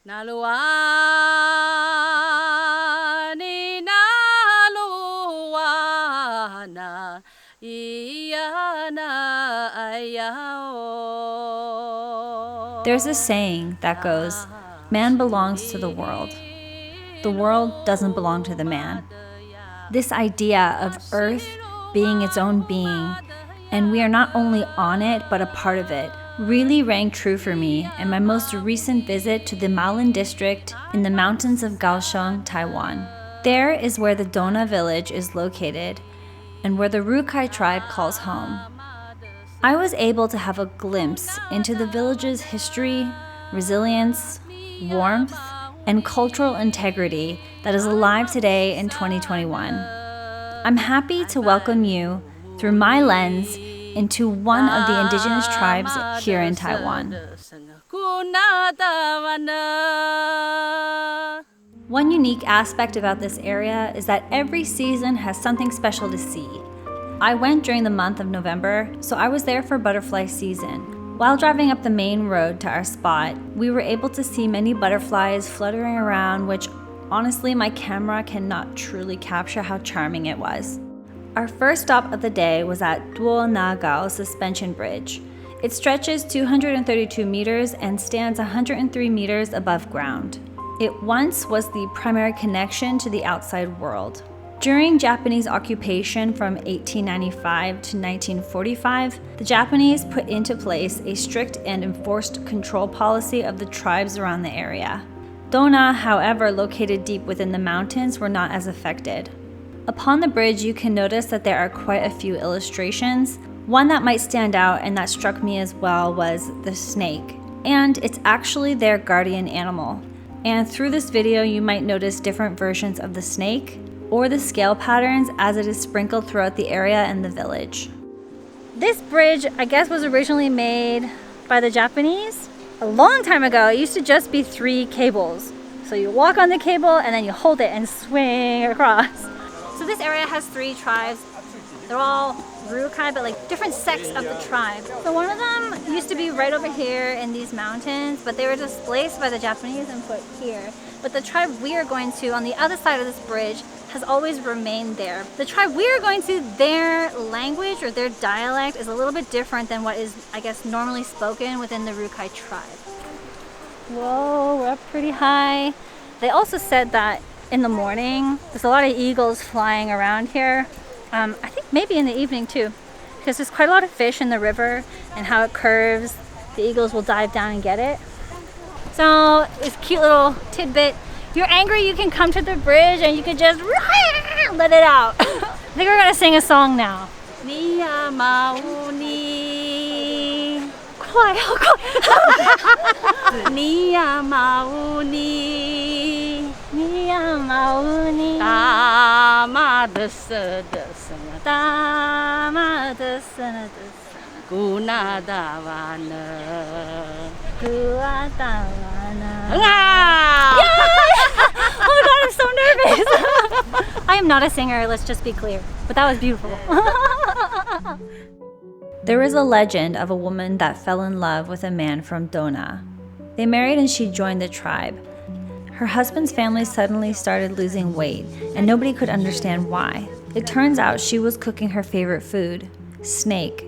There's a saying that goes, man belongs to the world doesn't belong to the man. This idea of Earth being its own being, and we are not only on it, but a part of it, really rang true for me in my most recent visit to the茂林district in the mountains of Kaohsiung, Taiwan. There is where the Donar village is located, and where the Rukai tribe calls home. I was able to have a glimpse into the village's history, resilience, warmth, and cultural integrity that is alive today in 2021. I'm happy to welcome you through my lens into one of the indigenous tribes here in Taiwan. One unique aspect about this area is that every season has something special to see. I went during the month of November, so I was there for butterfly season. While driving up the main road to our spot, we were able to see many butterflies fluttering around, which honestly my camera cannot truly capture how charming it was. Our first stop of the day was at Duo Suspension Bridge. It stretches 232 meters and stands 103 meters above ground. It once was the primary connection to the outside world. During Japanese occupation from 1895 to 1945, the Japanese put into place a strict and enforced control policy of the tribes around the area. Donar, however, located deep within the mountains, were not as affected. Upon the bridge, you can notice that there are quite a few illustrations. One that might stand out and that struck me as well was the snake. And it's actually their guardian animal. And through this video, you might notice different versions of the snake or the scale patterns as it is sprinkled throughout the area and the village. This bridge, I guess, was originally made by the Japanese a long time ago. It used to just be 3 cables. So you walk on the cable and then you hold it and swing across. So this area has 3 tribes. They're all Rukai, but like different sects of the tribe. So one of them used to be right over here in these mountains, but they were displaced by the Japanese and put here. But the tribe we are going to on the other side of this bridge has always remained there. The tribe we are going to, their language or their dialect is a little bit different than what is, I guess, normally spoken within the Rukai tribe. Whoa, we're up pretty high. They also said that in the morning, there's a lot of eagles flying around here. I think maybe in the evening too, because there's quite a lot of fish in the river and how it curves. The eagles will dive down and get it. So this cute little tidbit. If you're angry, you can come to the bridge and you can just let it out. I think we're gonna sing a song now. Niya mauni. Quiet, quiet. Niya mauni. Niya mauni. Tama desa desa. Tama desa desa. Guna dawana. Gua dawana. Oh my god, I'm so nervous. I am not a singer, let's just be clear. But that was beautiful. There is a legend of a woman that fell in love with a man from Donar. They married and she joined the tribe. Her husband's family suddenly started losing weight, and nobody could understand why. It turns out she was cooking her favorite food, snake,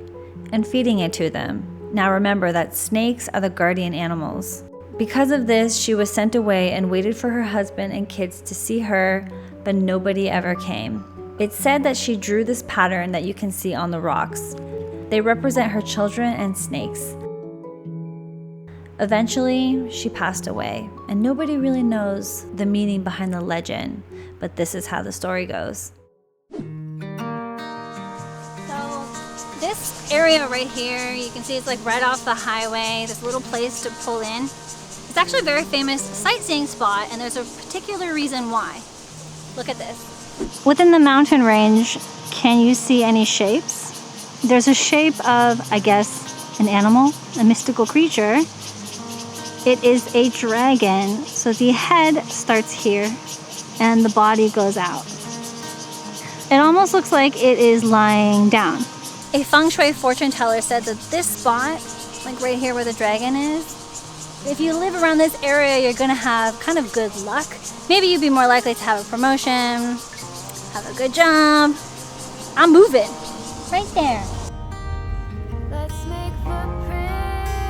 and feeding it to them. Now remember that snakes are the guardian animals. Because of this, she was sent away and waited for her husband and kids to see her, but nobody ever came. It's said that she drew this pattern that you can see on the rocks. They represent her children and snakes. Eventually, she passed away, and nobody really knows the meaning behind the legend, but this is how the story goes. So, this area right here, you can see it's like right off the highway, this little place to pull in. It's actually a very famous sightseeing spot, and there's a particular reason why. Look at this. Within the mountain range, can you see any shapes? There's a shape of, I guess, an animal, a mystical creature. It is a dragon, so the head starts here and the body goes out. It almost looks like it is lying down. A feng shui fortune teller said that this spot, like right here where the dragon is if you live around this area, you're gonna have kind of good luck. Maybe you'd be more likely to have a promotion, have a good job. I'm moving. Right there.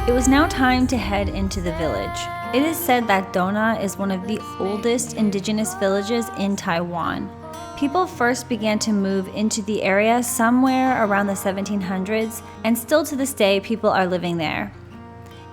It was now time to head into the village. It is said that Dona is one of the oldest indigenous villages in Taiwan. People first began to move into the area somewhere around the 1700s, and still to this day, people are living there.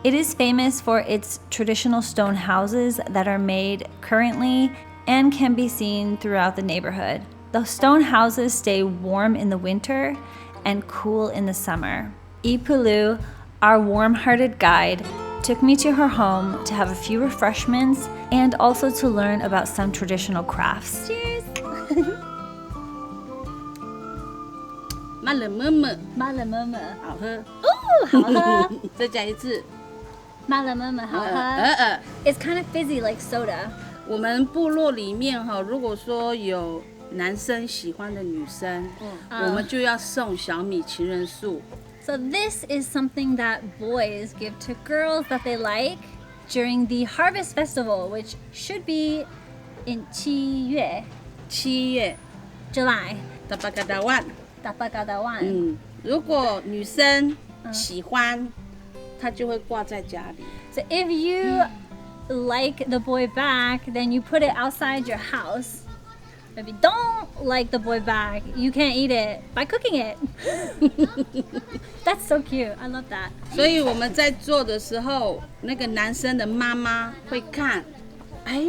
It is famous for its traditional stone houses that are made currently and can be seen throughout the neighborhood. The stone houses stay warm in the winter and cool in the summer. Ipulu, our warm-hearted guide, took me to her home to have a few refreshments and also to learn about some traditional crafts. Cheers! 慢了么么，慢了么么，好喝哦，好喝。再讲一次，慢了么么，好喝。It's kind of fizzy like soda. 我们部落里面哈，如果说有男生喜欢的女生，我们就要送小米情人树。So this is something that boys give to girls that they like during the harvest festival, which should be in 7月，July. Tapagadawan. 如果女生喜欢，她就会挂在家里。So if you like the boy back, then you put it outside your house. If you don't like the boy back, you can't eat it by cooking it. That's so cute. I love that. 所以我们在做的时候，那个男生的妈妈会看，哎，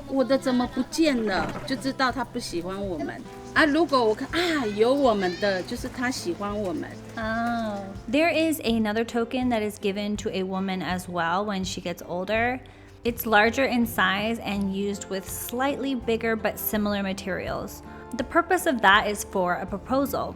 我的怎么不见了？就知道他不喜欢我们。啊，如果我看啊，有我们的，就是他喜欢我们。Oh. There is another token that is given to a woman as well when she gets older. It's larger in size and used with slightly bigger but similar materials. The purpose of that is for a proposal.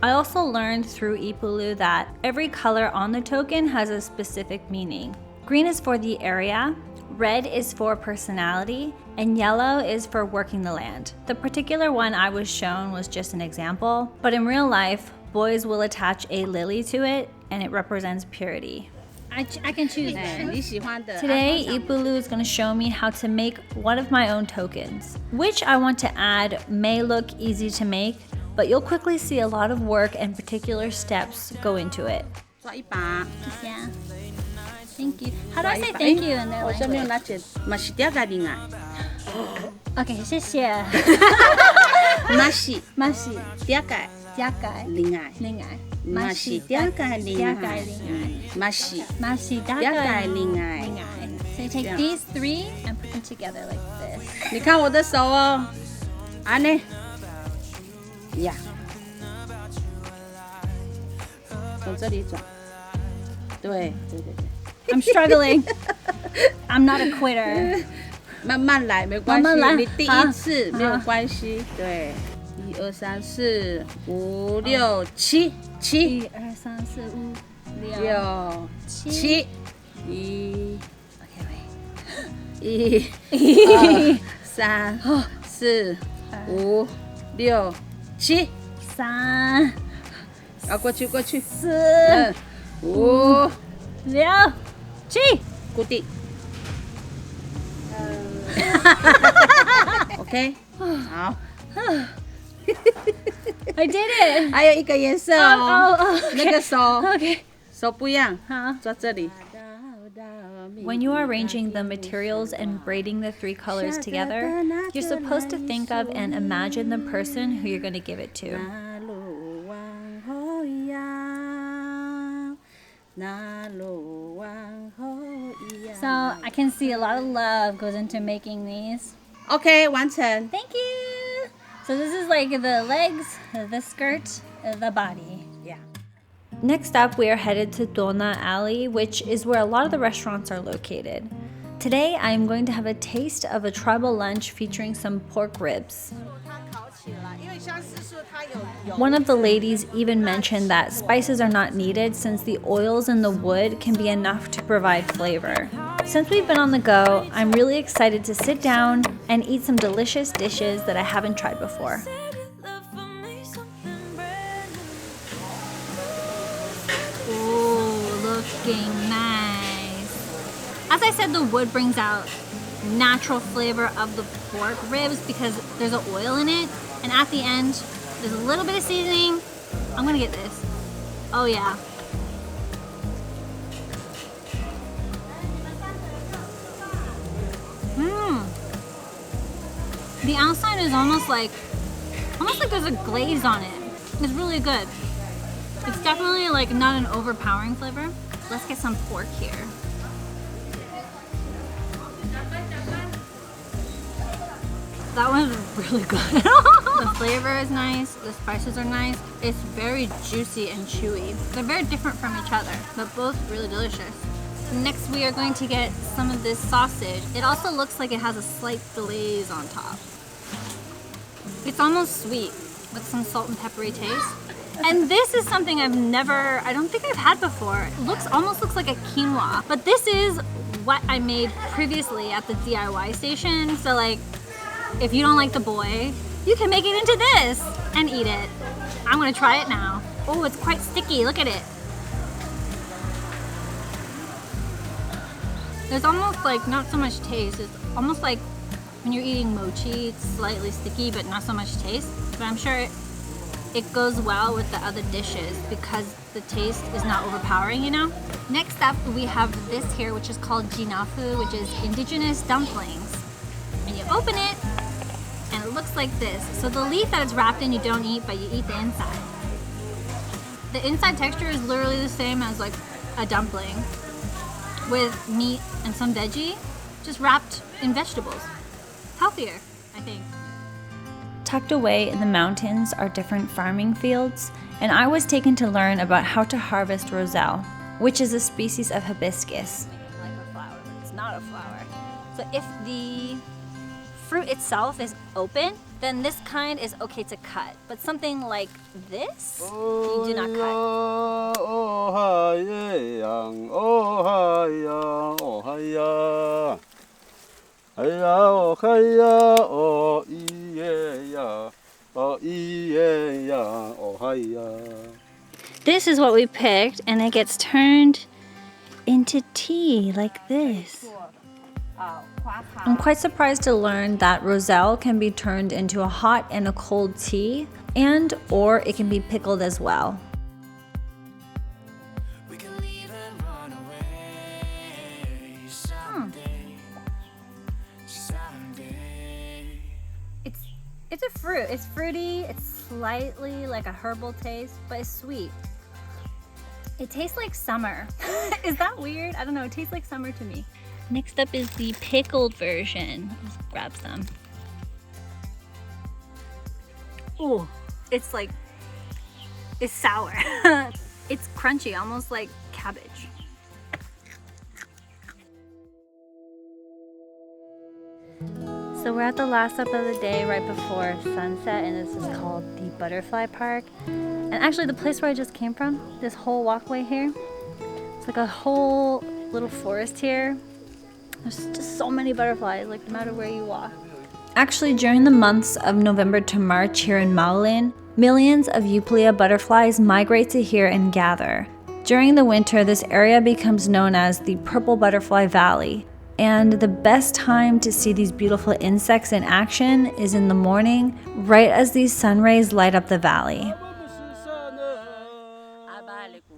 I also learned through Ipulu that every color on the token has a specific meaning. Green is for the area, red is for personality, and yellow is for working the land. The particular one I was shown was just an example, but in real life, boys will attach a lily to it and it represents purity. I can choose one. Today, Ipulu is going to show me how to make one of my own tokens, which I want to add may look easy to make, but you'll quickly see a lot of work and particular steps go into it. Yeah. Thank you. How do I say thank you in their 我下面有 language? 拿钱，马西嗲嘎林啊， Okay, 谢谢。马西Mashi, 嗲嘎 Diakai, 林啊， Lingai. 马西嗲嘎林啊，马西 Mashi, 嗲 Diakai, 嘎林啊。 Lingai. So you take Yeah. these three and put them together like this. 你看我的手哦，啊呢，呀，从这里转，对。 I'm struggling. I'm not a quitter. 慢慢来，没关系。慢慢来你第一次没有关系。对，1、2、3、4、5、6、7，7。 1、2、3、4、5、6、 7。1、 Okay, 2、3、4、5、6、7。 3、啊，过去， 4、 5， 6、7。固定。OK， 好。I did it. 还有一个颜色哦， okay. 那个手 Okay. 手不一样，好抓这里。 When you are arranging the materials and braiding the three colors together, you're supposed to think of and imagine the person who you're going to give it to. So I can see a lot of love goes into making these. OK， 完成。 Thank you. So this is like the legs, the skirt, the body. Yeah. Next up, we are headed to Dona Alley, which is where a lot of the restaurants are located. Today, I am going to have a taste of a tribal lunch featuring some pork ribs. One of the ladies even mentioned that spices are not needed since the oils in the wood can be enough to provide flavor. Since we've been on the go, I'm really excited to sit down and eat some delicious dishes that I haven't tried before. Ooh, looking nice. said the wood brings out natural flavor of the pork ribs because there's an oil in it, and at the end there's a little bit of seasoning. I'm gonna get this. Oh yeah. The outside is almost like there's a glaze on it. It's really good. It's definitely like not an overpowering flavor. Let's get some pork here. That one's really good. The flavor is nice, the spices are nice. It's very juicy and chewy. They're very different from each other, but both really delicious. Next we are going to get some of this sausage. It also looks like it has a slight glaze on top. It's almost sweet with some salt and peppery taste. And this is something I don't think I've had before. It almost looks like a quinoa, but this is what I made previously at the DIY station. So like, if you don't like the boy, you can make it into this and eat it. I'm gonna try it now. Oh, it's quite sticky, look at it. There's almost like not so much taste. It's almost like when you're eating mochi, it's slightly sticky but not so much taste. But I'm sure it goes well with the other dishes because the taste is not overpowering, you know? Next up, we have this here, which is called jinafu, which is indigenous dumplings. And you open it, and it looks like this. So the leaf that it's wrapped in, you don't eat, but you eat the inside. The inside texture is literally the same as like a dumpling with meat and some veggie, just wrapped in vegetables. Healthier, I think. Tucked away in the mountains are different farming fields, and I was taken to learn about how to harvest Roselle, which is a species of hibiscus. Like a flower, but it's not a flower. So if the fruit itself is open, then this kind is okay to cut. But something like this, you do not cut. This is what we picked, and it gets turned into tea like this. I'm quite surprised to learn that Roselle can be turned into a hot and a cold tea, or it can be pickled as well. It's a fruit. It's fruity. It's slightly like a herbal taste, but it's sweet. It tastes like summer. Is that weird? I don't know. It tastes like summer to me. Next up is the pickled version. Let's grab some. Ooh, it's sour. It's crunchy, almost like cabbage. So we're at the last stop of the day right before sunset, and this is called the Butterfly Park. And actually the place where I just came from, this whole walkway here, it's like a whole little forest here. There's just so many butterflies, like no matter where you walk. Actually, during the months of November to March here in茂林, millions of Euplea butterflies migrate to here and gather. During the winter, this area becomes known as the Purple Butterfly Valley. And the best time to see these beautiful insects in action is in the morning, right as these sun rays light up the valley.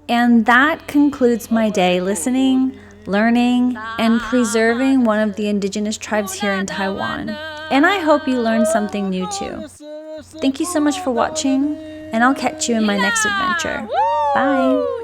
And that concludes my day listening, learning, and preserving one of the indigenous tribes here in Taiwan. And I hope you learned something new too. Thank you so much for watching, and I'll catch you in my next adventure. Bye!